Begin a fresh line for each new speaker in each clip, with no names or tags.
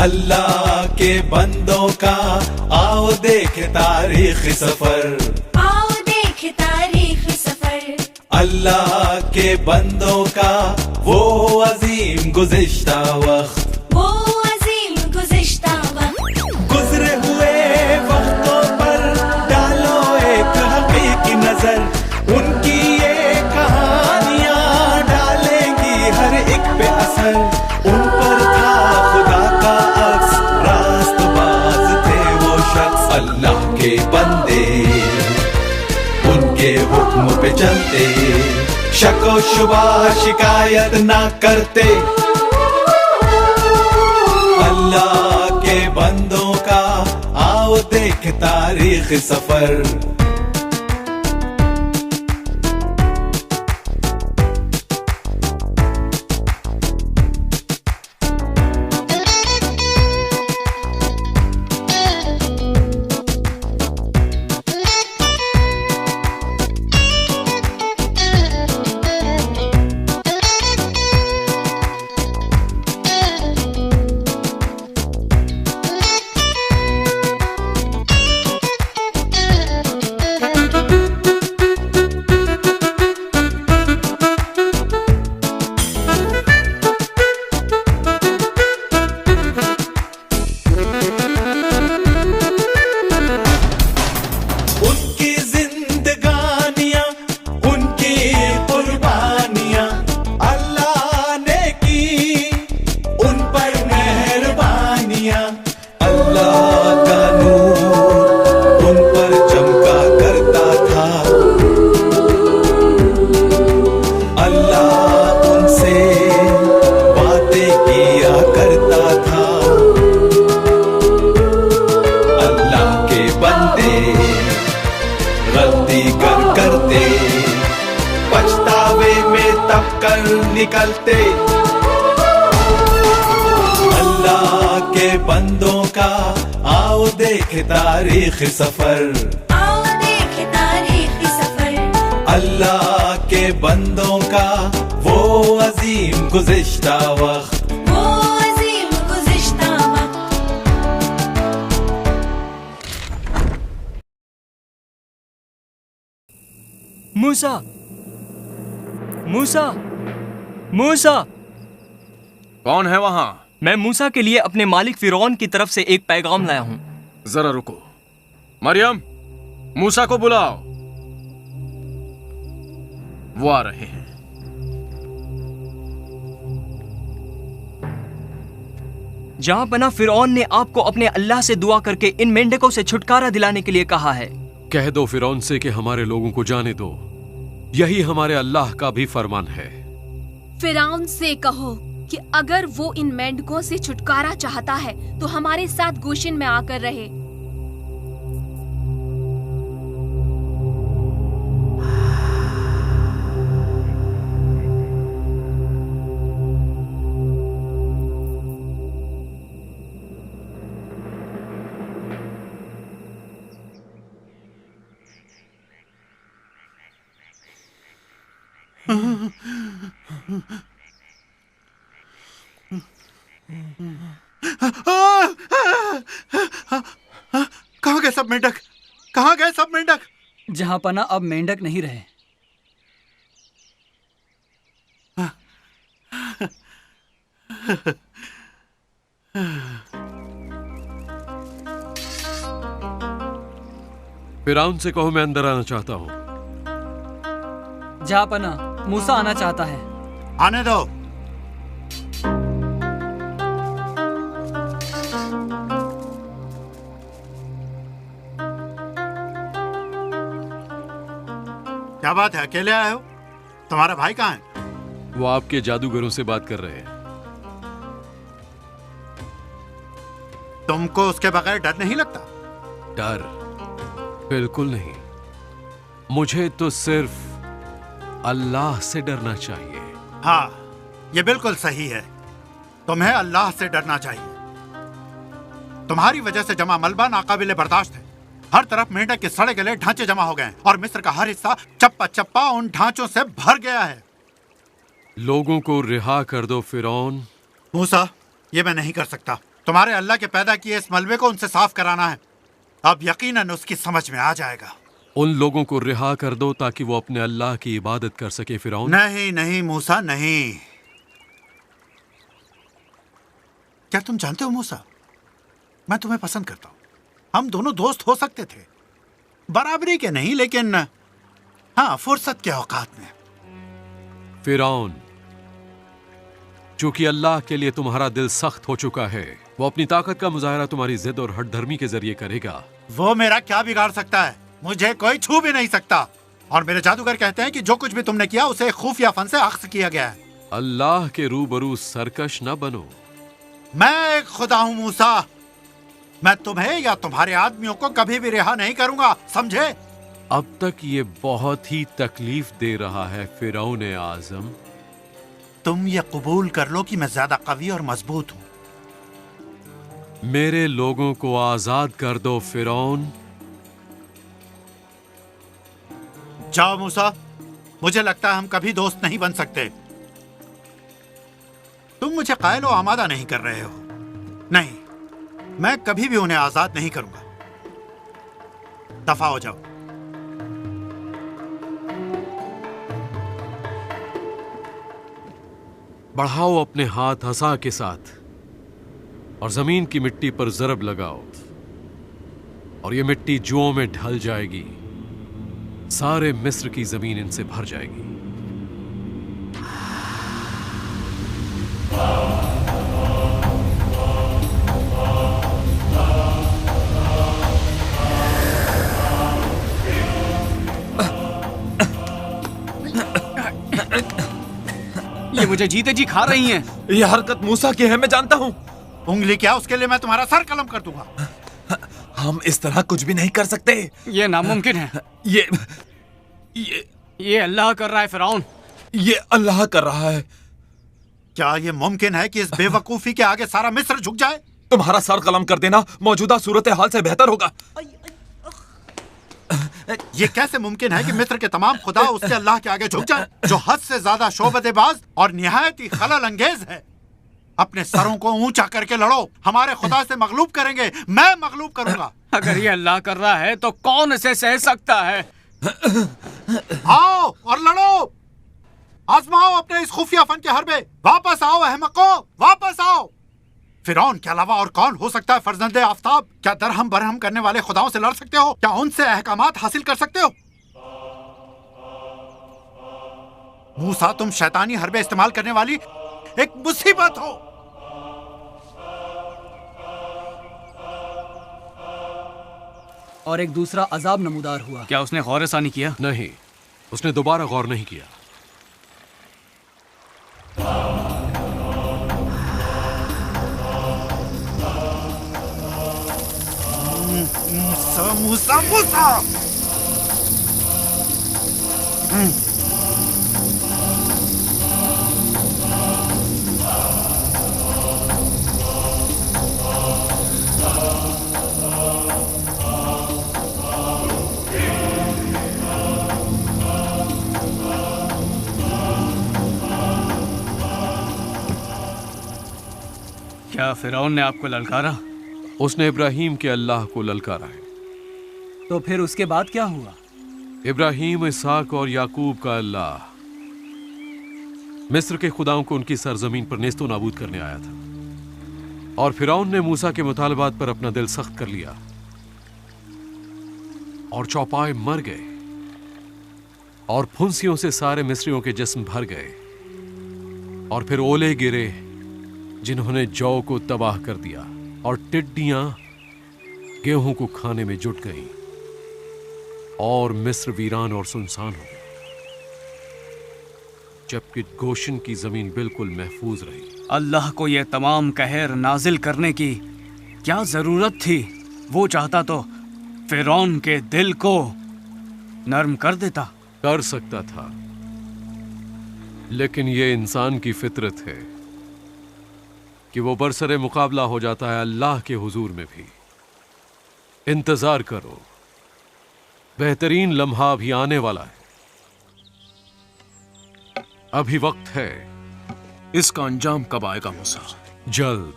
अल्लाह के बंदों का आओ देखे तारीख सफर,
आओ देखे तारीख सफर।
अल्लाह के बंदों का वो अजीम गुज़िश्ता वक्त,
वो अजीम गुज़िश्ता वक्त।
गुजरे हुए वक्तों पर डालो एक हकीकी नजर, उनकी ये कहानियां डालेंगी हर एक पे असर। उन पर था खुदा का अक्स, रास्तबाज थे वो शख्स। अल्लाह के बंदे उनके हुक्म पे चलते, शको शुबा शिकायत ना करते। अल्लाह के बंदों का आओ देख तारीख सफर। निकलते अल्लाह के बंदों का आओ देखे तारीख सफर,
आओ देखे तारीख सफर।
अल्लाह के बंदों का वो अजीम गुज़िश्ता वक्त,
वो अजीम गुज़िश्ता वक्त।
मूसा, मूसा, मूसा।
कौन है वहां?
मैं मूसा के लिए अपने मालिक फिरौन की तरफ से एक पैगाम लाया हूं।
जरा रुको। मरियम, मूसा को बुलाओ, वो आ रहे हैं।
जहां पना फिरौन ने आपको अपने अल्लाह से दुआ करके इन मेंढकों से छुटकारा दिलाने के लिए कहा है।
कह दो फिरौन से कि हमारे लोगों को जाने दो, यही हमारे अल्लाह का भी फरमान है।
फिरौन से कहो कि अगर वो इन मेंढकों से छुटकारा चाहता है तो हमारे साथ गोशिन में आकर रहे।
कहाँ गए सब मेंढक? कहाँ गए सब मेंढक?
जहां पना अब मेंढक नहीं रहे।
फिरौन से कहो मैं अंदर आना चाहता हूं।
जहां पना मूसा आना चाहता है।
आने दो। क्या बात है, अकेले आए हो? तुम्हारा भाई कहाँ है?
वो आपके जादूगरों से बात कर रहे हैं।
तुमको उसके बगैर डर नहीं लगता?
डर? बिल्कुल नहीं। मुझे तो सिर्फ अल्लाह से डरना चाहिए।
हाँ, ये बिल्कुल सही है। तुम्हें अल्लाह से डरना चाहिए। तुम्हारी वजह से जमा मलबा नाकाबिले बर्दाश्त है। हर तरफ मेंढक के सड़े गले ढांचे जमा हो गए हैं और मिस्र का हर हिस्सा चप्पा चप्पा उन ढांचों से भर गया है।
लोगों को रिहा कर दो फिरौन।
मूसा, ये मैं नहीं कर सकता। तुम्हारे अल्लाह के पैदा किए इस मलबे को उनसे साफ कराना है। अब यकीनन उसकी समझ में आ जाएगा।
उन लोगों को रिहा कर दो ताकि वो अपने अल्लाह की इबादत कर सके फिरौन।
नहीं नहीं मूसा, नहीं। क्या तुम जानते हो मूसा, मैं तुम्हें पसंद करता हूं। हम दोनों दोस्त हो सकते थे, बराबरी के नहीं, लेकिन हाँ, फुर्सत के औकात में।
फिरौन, चूंकि अल्लाह के लिए तुम्हारा दिल सख्त हो चुका है, वो अपनी ताकत का मुजाहरा तुम्हारी जिद और हठधर्मी के जरिए करेगा।
वो मेरा क्या बिगाड़ सकता है? मुझे कोई छू भी नहीं सकता। और मेरे जादूगर कहते हैं कि जो कुछ भी तुमने किया उसे एक खुफिया फन से अख्स किया गया है।
अल्लाह के रूबरू सरकश न बनो।
मैं एक खुदा हूँ मूसा। मैं तुम्हें या तुम्हारे आदमियों को कभी भी रिहा नहीं करूंगा, समझे?
अब तक ये बहुत ही तकलीफ दे रहा है फिरौन आजम।
तुम ये कबूल कर लो कि मैं ज्यादा कवी और मजबूत हूँ।
मेरे लोगों को आजाद कर दो फिरौन।
जाओ मूसा, मुझे लगता है हम कभी दोस्त नहीं बन सकते। तुम मुझे कायल और आमादा नहीं कर रहे हो। नहीं, मैं कभी भी उन्हें आजाद नहीं करूंगा। दफा हो जाओ।
बढ़ाओ अपने हाथ हसा के साथ और जमीन की मिट्टी पर जरब लगाओ और ये मिट्टी जुओं में ढल जाएगी। सारे मिस्र की जमीन इनसे भर जाएगी।
ये मुझे जीते जी खा रही हैं।
ये हरकत मूसा की है, मैं जानता हूँ।
उंगली क्या, उसके लिए मैं तुम्हारा सर कलम कर दूंगा।
हम इस तरह कुछ भी नहीं कर सकते।
ये नामुमकिन है। ये अल्लाह कर रहा है फिरौन।
ये अल्लाह कर रहा है।
क्या ये मुमकिन है कि इस बेवकूफी के आगे सारा मिस्र झुक जाए?
तुम्हारा सर कलम कर देना मौजूदा सूरत हाल से बेहतर होगा।
ये कैसे मुमकिन है कि मिस्र के तमाम खुदा उसके अल्लाह के आगे झुक जाएं, जो हद से ज्यादा शोबतेबाज और निहायत ही खलल अंगेज है? अपने सरों को ऊंचा करके लड़ो। हमारे खुदा से मगलूब करेंगे, मैं मगलूब करूंगा।
अगर ये अल्लाह कर रहा है तो कौन इसे सह सकता है?
आओ और लड़ो, आजमाओ अपने इस खुफिया फन के हरबे। वापस आओ अहमको, वापस आओ। फिरौन के अलावा और कौन हो सकता है फर्जंदे आफताब? क्या दरहम बरहम करने वाले खुदाओं से लड़ सकते हो? क्या उनसे अहकामात हासिल कर सकते हो? मूसा, तुम शैतानी हरबे इस्तेमाल करने वाली एक मुसीबत हो।
और एक दूसरा अजाब नमूदार हुआ।
क्या उसने गौर-ए-सानी किया?
नहीं, उसने दोबारा गौर नहीं किया।
मूसा, मूसा, मूसा!
क्या फिरौन ने आपको ललकारा?
उसने इब्राहिम के अल्लाह को ललकारा है।
तो फिर उसके बाद क्या हुआ?
इब्राहिम, इसहाक और याकूब का अल्लाह मिस्र के खुदाओं को उनकी सरजमीन पर नेस्तो नाबूद करने आया था और फिरौन ने मूसा के मुतालबात पर अपना दिल सख्त कर लिया और चौपाए मर गए और फुंसियों से सारे मिस्रियों के जिस्म भर गए और फिर ओले गिरे जिन्होंने जौ को तबाह कर दिया और टिड्डियां गेहूं को खाने में जुट गईं और मिस्र वीरान और सुनसान हो गया, जबकि गोशन की जमीन बिल्कुल महफूज रही।
अल्लाह को यह तमाम कहर नाजिल करने की क्या जरूरत थी? वो चाहता तो फिरौन के दिल को नर्म कर देता।
कर सकता था, लेकिन यह इंसान की फितरत है कि वो बरसरे मुकाबला हो जाता है अल्लाह के हुजूर में भी। इंतजार करो, बेहतरीन लम्हा भी आने वाला है। अभी वक्त है।
इसका अंजाम कब आएगा मूसा?
जल्द।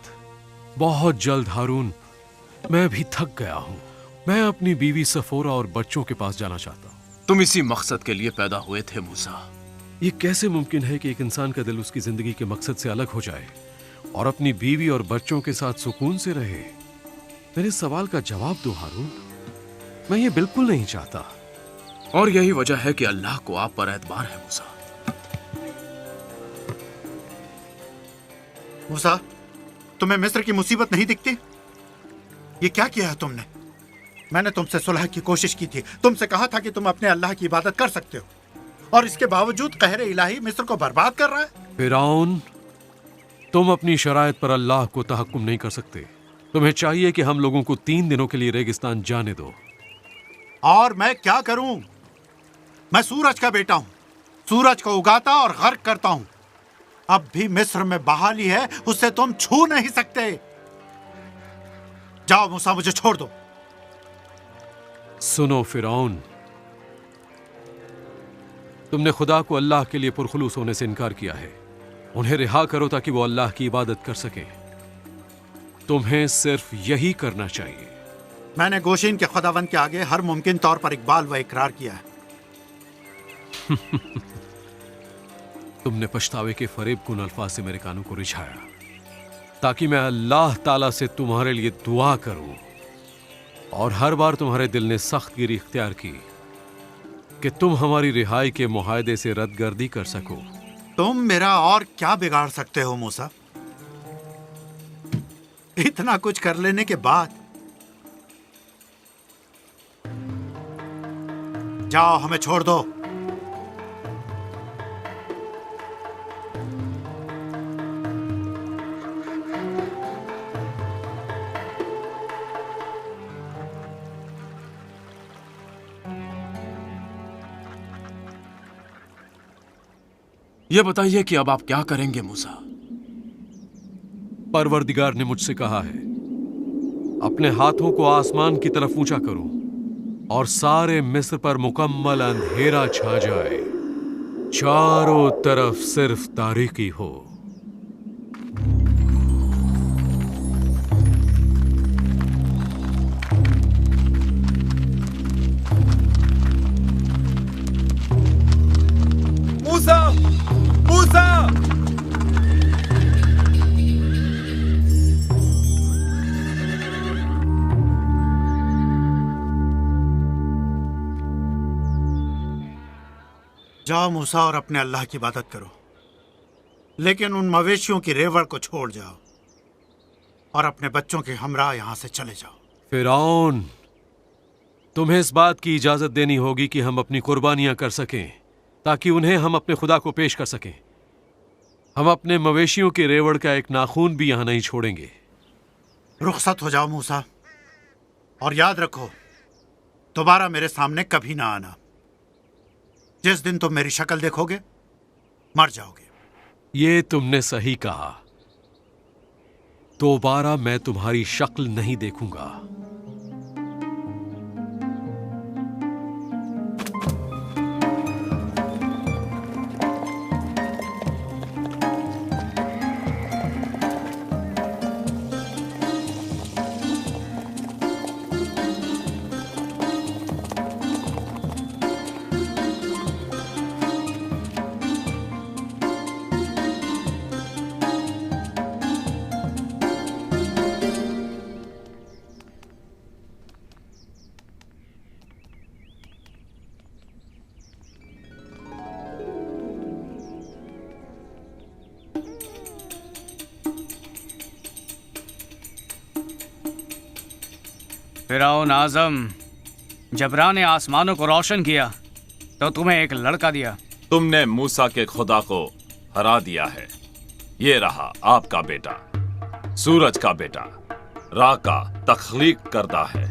बहुत जल्द हारून। मैं भी थक गया हूं। मैं अपनी बीवी सफोरा और बच्चों के पास जाना चाहता हूं।
तुम इसी मकसद के लिए पैदा हुए थे मूसा।
ये कैसे मुमकिन है कि एक इंसान का दिल उसकी जिंदगी के मकसद से अलग हो जाए और अपनी बीवी और बच्चों के साथ सुकून से रहे? मेरे सवाल का जवाब दो हारून। मैं ये बिल्कुल नहीं चाहता।
और यही वजह है कि अल्लाह को आप पर एतबार है मूसा।
मूसा, तुम्हें मिस्र की मुसीबत नहीं दिखती? ये क्या किया है तुमने? मैंने तुमसे सुलह की कोशिश की थी। तुमसे कहा था कि तुम अपने अल्लाह की इबादत कर सकते हो, और इसके बावजूद कहर इलाही मिस्र को बर्बाद कर रहा है।
फिरौन, तुम अपनी शरायत पर अल्लाह को तहक्कुम नहीं कर सकते। तुम्हें चाहिए कि हम लोगों को 3 दिनों के लिए रेगिस्तान जाने दो।
और मैं क्या करूं? मैं सूरज का बेटा हूं। सूरज को उगाता और गर्क करता हूं। अब भी मिस्र में बहाली है, उससे तुम छू नहीं सकते। जाओ मूसा, मुझे छोड़ दो।
सुनो फिरौन, तुमने खुदा को अल्लाह के लिए पुरखुलूस होने से इनकार किया है। उन्हें रिहा करो ताकि वो अल्लाह की इबादत कर सके। तुम्हें सिर्फ यही करना चाहिए।
मैंने गोशीन के खुदावंद के आगे हर मुमकिन तौर पर इकबाल व इकरार किया है।
तुमने पछतावे के फरेबकुन अल्फाज से मेरे कानों को रिझाया ताकि मैं अल्लाह ताला से तुम्हारे लिए दुआ करूं, और हर बार तुम्हारे दिल ने सख्त गिरी इख्तियार की कि तुम हमारी रिहाई के मुआहदे से रद्दगर्दी कर सको।
तुम मेरा और क्या बिगाड़ सकते हो मूसा? इतना कुछ कर लेने के बाद? जाओ, हमें छोड़ दो।
यह बताइए कि अब आप क्या करेंगे मूसा?
परवरदिगार ने मुझसे कहा है, अपने हाथों को आसमान की तरफ ऊंचा करो और सारे मिस्र पर मुकम्मल अंधेरा छा जाए, चारों तरफ सिर्फ तारीकी हो।
मूसा! मूसा!
जाओ मूसा और अपने अल्लाह की इबादत करो, लेकिन उन मवेशियों की रेवड़ को छोड़ जाओ और अपने बच्चों के हमरा यहां से चले जाओ।
फिरौन, तुम्हें इस बात की इजाजत देनी होगी कि हम अपनी कुर्बानियां कर सकें ताकि उन्हें हम अपने खुदा को पेश कर सकें। हम अपने मवेशियों के रेवड़ का एक नाखून भी यहां नहीं छोड़ेंगे।
रुखसत हो जाओ मूसा, और याद रखो, दोबारा मेरे सामने कभी ना आना। जिस दिन तुम मेरी शक्ल देखोगे, मर जाओगे।
ये तुमने सही कहा। दोबारा मैं तुम्हारी शक्ल नहीं देखूंगा।
फिरौन आजम, जबरा ने आसमानों को रोशन किया तो तुम्हें एक लड़का दिया।
तुमने मूसा के खुदा को हरा दिया है। ये रहा आपका बेटा, सूरज का बेटा, रा का तख्लीक करदा है।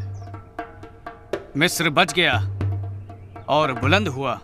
मिस्र बच गया और बुलंद हुआ।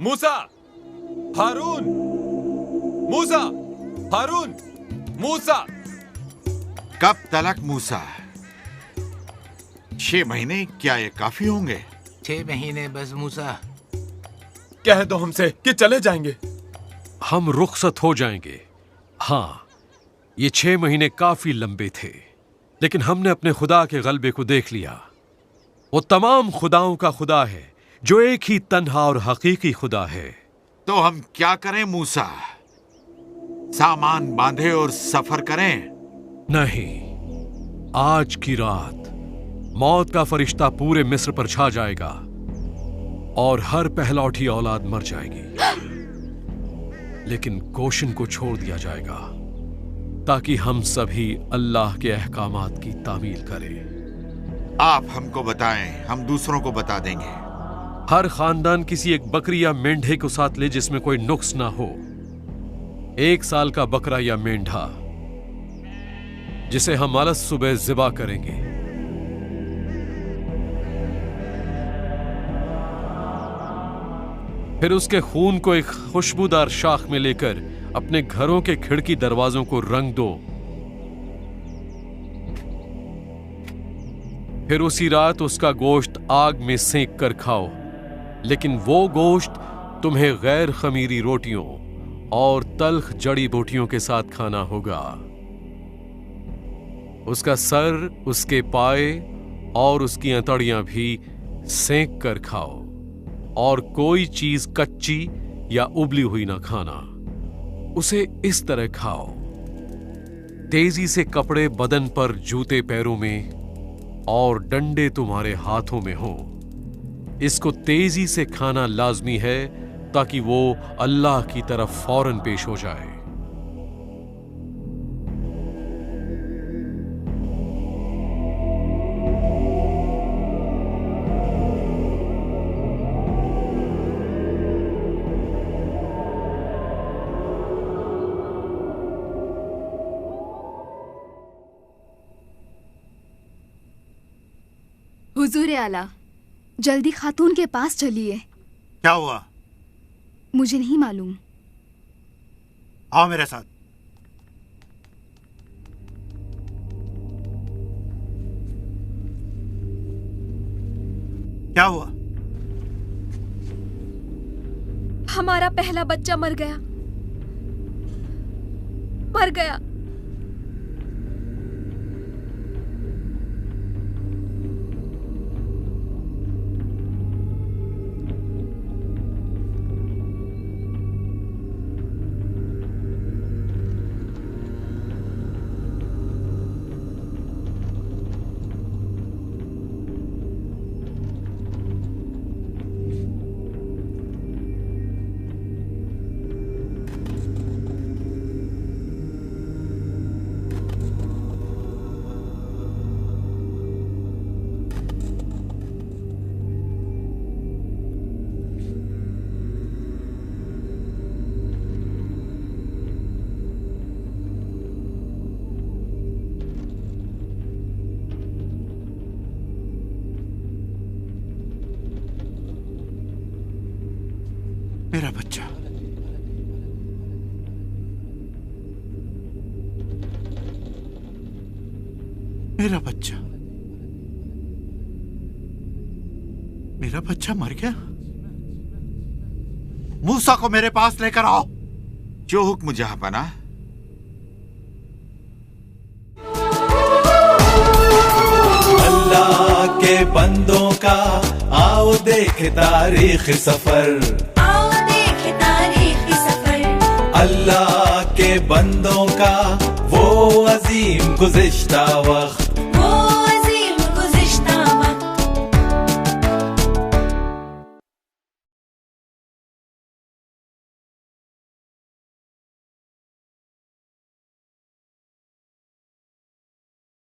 मूसा, हारून, मूसा, हारून, मूसा।
कब तलक मूसा? 6 महीने क्या ये काफी होंगे?
6 महीने बस मूसा।
कह दो हमसे कि चले जाएंगे।
हम रुखसत हो जाएंगे। हाँ, ये 6 महीने काफी लंबे थे, लेकिन हमने अपने खुदा के गलबे को देख लिया। वो तमाम खुदाओं का खुदा है, जो एक ही तन्हा और हकीकी खुदा है।
तो हम क्या करें मूसा? सामान बांधे और सफर करें?
नहीं, आज की रात मौत का फरिश्ता पूरे मिस्र पर छा जाएगा और हर पहलौठी औलाद मर जाएगी, लेकिन गोशन को छोड़ दिया जाएगा ताकि हम सभी अल्लाह के अहकामात की तामील करें।
आप हमको बताएं, हम दूसरों को बता देंगे।
हर खानदान किसी एक बकरी या मेंढे को साथ ले जिसमें कोई नुक्स ना हो। 1 साल का बकरा या मेंढा जिसे हम अलग सुबह ज़िबा करेंगे। फिर उसके खून को एक खुशबूदार शाख में लेकर अपने घरों के खिड़की दरवाजों को रंग दो। फिर उसी रात उसका गोश्त आग में सेंक कर खाओ, लेकिन वो गोश्त तुम्हें गैर खमीरी रोटियों और तल्ख जड़ी बूटियों के साथ खाना होगा। उसका सर, उसके पाए और उसकी अंतड़ियां भी सेंक कर खाओ, और कोई चीज कच्ची या उबली हुई ना खाना। उसे इस तरह खाओ, तेजी से कपड़े बदन पर, जूते पैरों में और डंडे तुम्हारे हाथों में हो। इसको तेजी से खाना लाजमी है ताकि वो अल्लाह की तरफ फौरन पेश हो जाए।
हुजूर आला, जल्दी खातून के पास चलिए।
क्या हुआ?
मुझे नहीं मालूम।
आओ मेरे साथ। क्या हुआ?
हमारा पहला बच्चा मर गया, मर गया।
मेरा बच्चा, मेरा बच्चा, मेरा बच्चा मर गया। मूसा को मेरे पास लेकर आओ। जो हुक्म जहांपना।
अल्लाह के बंदों का आओ देख तारीख सफर। अल्लाह के बंदों का वो अजीम गुज़िश्ता वक्त।